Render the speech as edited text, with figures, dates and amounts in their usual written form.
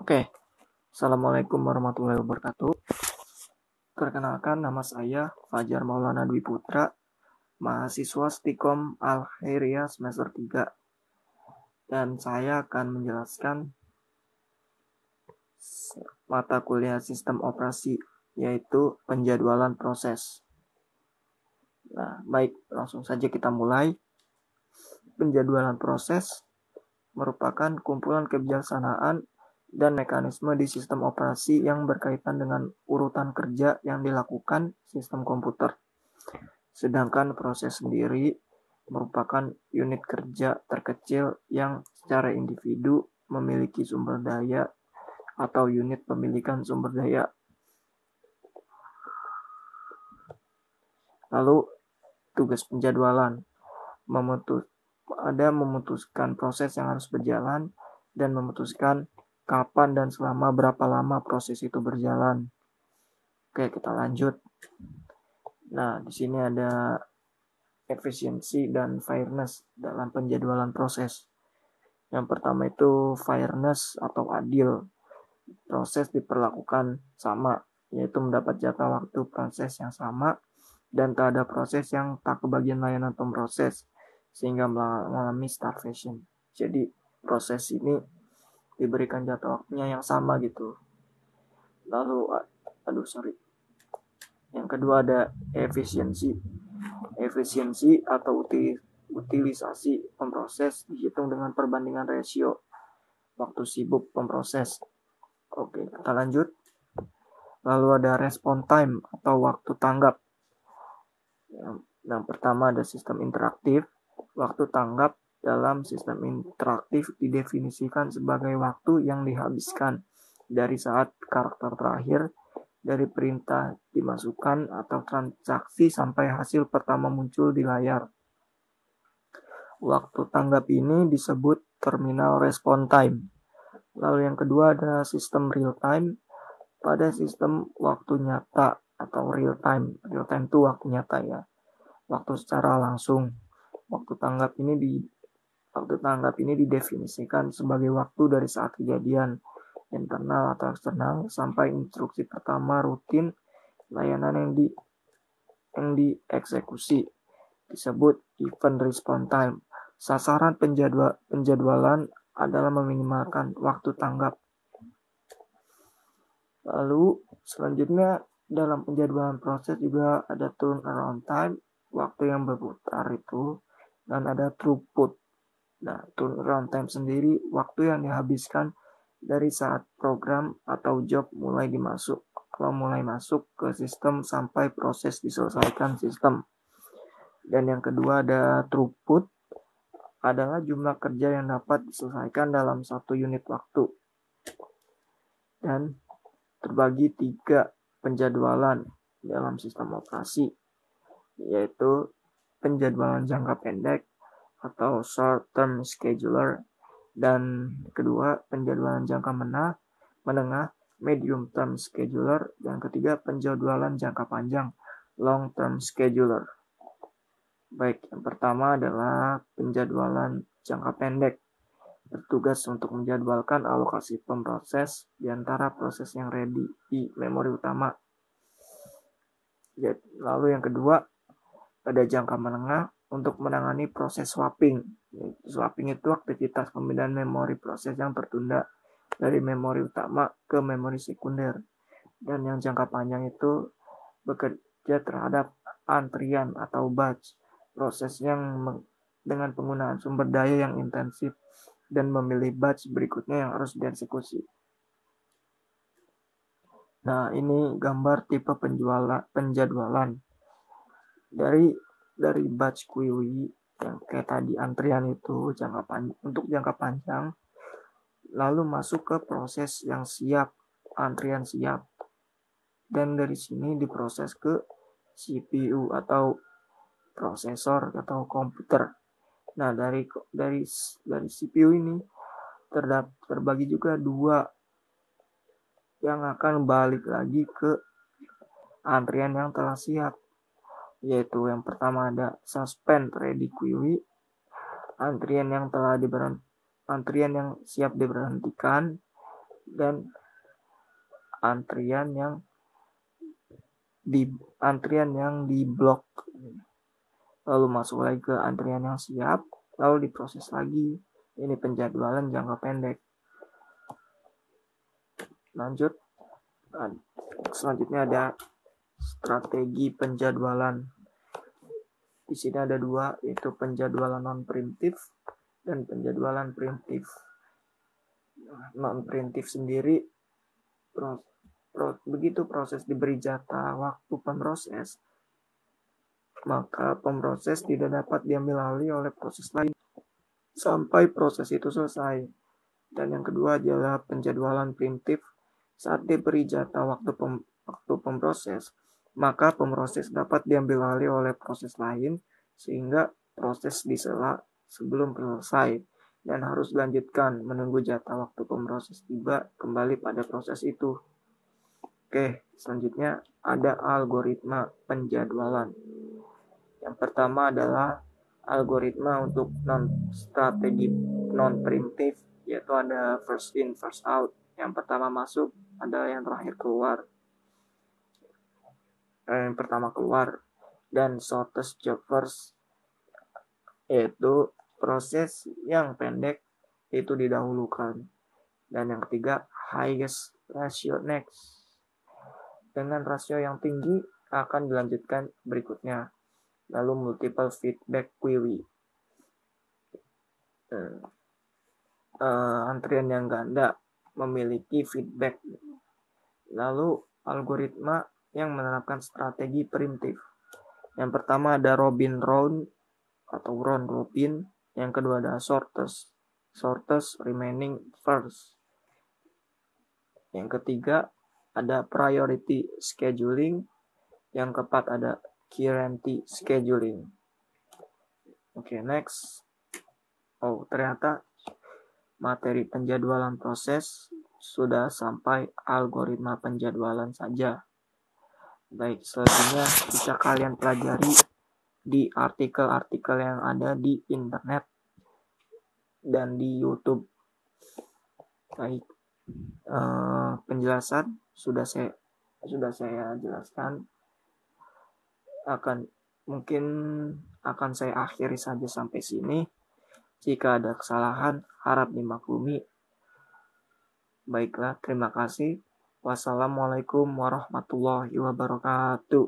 Oke, Assalamualaikum warahmatullahi wabarakatuh. Perkenalkan, nama saya Fajar Maulana Dwi Putra, mahasiswa Stikom Al-Khairiyah semester 3. Dan saya akan menjelaskan mata kuliah sistem operasi, yaitu penjadwalan proses. Nah, baik, langsung saja kita mulai. Penjadwalan proses merupakan kumpulan kebijaksanaan dan mekanisme di sistem operasi yang berkaitan dengan urutan kerja yang dilakukan sistem komputer. Sedangkan proses sendiri merupakan unit kerja terkecil yang secara individu memiliki sumber daya atau unit pemilikan sumber daya. Lalu tugas penjadwalan memutuskan proses yang harus berjalan dan memutuskan kapan dan selama berapa lama proses itu berjalan. Oke, kita lanjut. Nah, di sini ada efisiensi dan fairness dalam penjadwalan proses. Yang pertama itu fairness atau adil. Proses diperlakukan sama, yaitu mendapat jatah waktu proses yang sama dan tak ada proses yang tak kebagian layanan pemproses sehingga mengalami starvation. Jadi proses ini diberikan jatah waktunya yang sama gitu. Lalu yang kedua ada efisiensi. Efisiensi atau utilisasi pemproses dihitung dengan perbandingan rasio waktu sibuk pemproses. Oke, kita lanjut. Lalu ada respon time atau waktu tanggap. Yang pertama ada sistem interaktif. Waktu tanggap dalam sistem interaktif didefinisikan sebagai waktu yang dihabiskan dari saat karakter terakhir dari perintah dimasukkan atau transaksi sampai hasil pertama muncul di layar. Waktu tanggap ini disebut terminal response time. Lalu yang kedua ada sistem real time. Pada sistem waktu nyata atau real time. Real time itu waktu nyata ya. Waktu secara langsung. Waktu tanggap ini didefinisikan sebagai waktu dari saat kejadian internal atau eksternal sampai instruksi pertama rutin layanan yang dieksekusi, disebut event response time. Sasaran penjadwalan adalah meminimalkan waktu tanggap. Lalu selanjutnya dalam penjadwalan proses juga ada turnaround time, waktu yang berputar itu, dan ada throughput. Nah, turnaround time sendiri waktu yang dihabiskan dari saat program atau job mulai masuk ke sistem sampai proses diselesaikan sistem. Dan yang kedua ada throughput, adalah jumlah kerja yang dapat diselesaikan dalam satu unit waktu. Dan terbagi 3 penjadwalan dalam sistem operasi, yaitu penjadwalan jangka pendek atau short term scheduler, dan kedua penjadwalan jangka menengah medium term scheduler, dan ketiga penjadwalan jangka panjang long term scheduler. Baik, yang pertama adalah penjadwalan jangka pendek. Bertugas untuk menjadwalkan alokasi pemproses di antara proses yang ready di memori utama. Lalu yang kedua, pada jangka menengah untuk menangani proses swapping. Swapping itu aktivitas pemindahan memori proses yang tertunda dari memori utama ke memori sekunder. Dan yang jangka panjang itu bekerja terhadap antrian atau batch, proses yang dengan penggunaan sumber daya yang intensif dan memilih batch berikutnya yang harus dieksekusi. Nah, ini gambar tipe penjadwalan. Dari batch queue yang kayak tadi antrian itu untuk jangka panjang, lalu masuk ke proses yang siap, antrian siap. Dan dari sini diproses ke CPU atau prosesor atau komputer. Nah, dari CPU ini terbagi juga 2 yang akan balik lagi ke antrian yang telah siap, yaitu yang pertama ada suspend ready queue, antrian yang siap diberhentikan, dan antrian yang di blok, lalu masuk lagi ke antrian yang siap, lalu diproses lagi. Ini penjadwalan jangka pendek. Lanjut, selanjutnya ada strategi penjadwalan. Di sini ada dua, yaitu penjadwalan non-preemptif dan penjadwalan preemptif. Non-preemptif sendiri, begitu proses diberi jatah waktu pemroses, maka pemroses tidak dapat diambil alih oleh proses lain sampai proses itu selesai. Dan yang kedua adalah penjadwalan preemptif. Saat diberi jatah waktu pemroses, maka pemroses dapat diambil alih oleh proses lain sehingga proses disela sebelum selesai dan harus dilanjutkan menunggu jatah waktu pemroses tiba kembali pada proses itu. Oke, selanjutnya ada algoritma penjadwalan. Yang pertama adalah algoritma untuk strategi non-preemptif, yaitu ada first in, first out. Yang pertama masuk, ada yang terakhir keluar. Yang pertama keluar. Dan shortest job first, yaitu proses yang pendek itu didahulukan. Dan yang ketiga, highest ratio next. Dengan rasio yang tinggi akan dilanjutkan berikutnya. Lalu multiple feedback query. Antrian yang ganda memiliki feedback. Lalu algoritma yang menerapkan strategi preemptif. Yang pertama ada Robin round atau round robin. Yang kedua ada shortest remaining first. Yang ketiga ada priority scheduling. Yang keempat ada currency scheduling. Oke, next. Ternyata materi penjadwalan proses sudah sampai algoritma penjadwalan saja. Baik, selanjutnya bisa kalian pelajari di artikel-artikel yang ada di internet dan di YouTube. Baik, penjelasan sudah saya jelaskan. Mungkin akan saya akhiri saja sampai sini. Jika ada kesalahan, harap dimaklumi. Baiklah, terima kasih. Wassalamualaikum warahmatullahi wabarakatuh.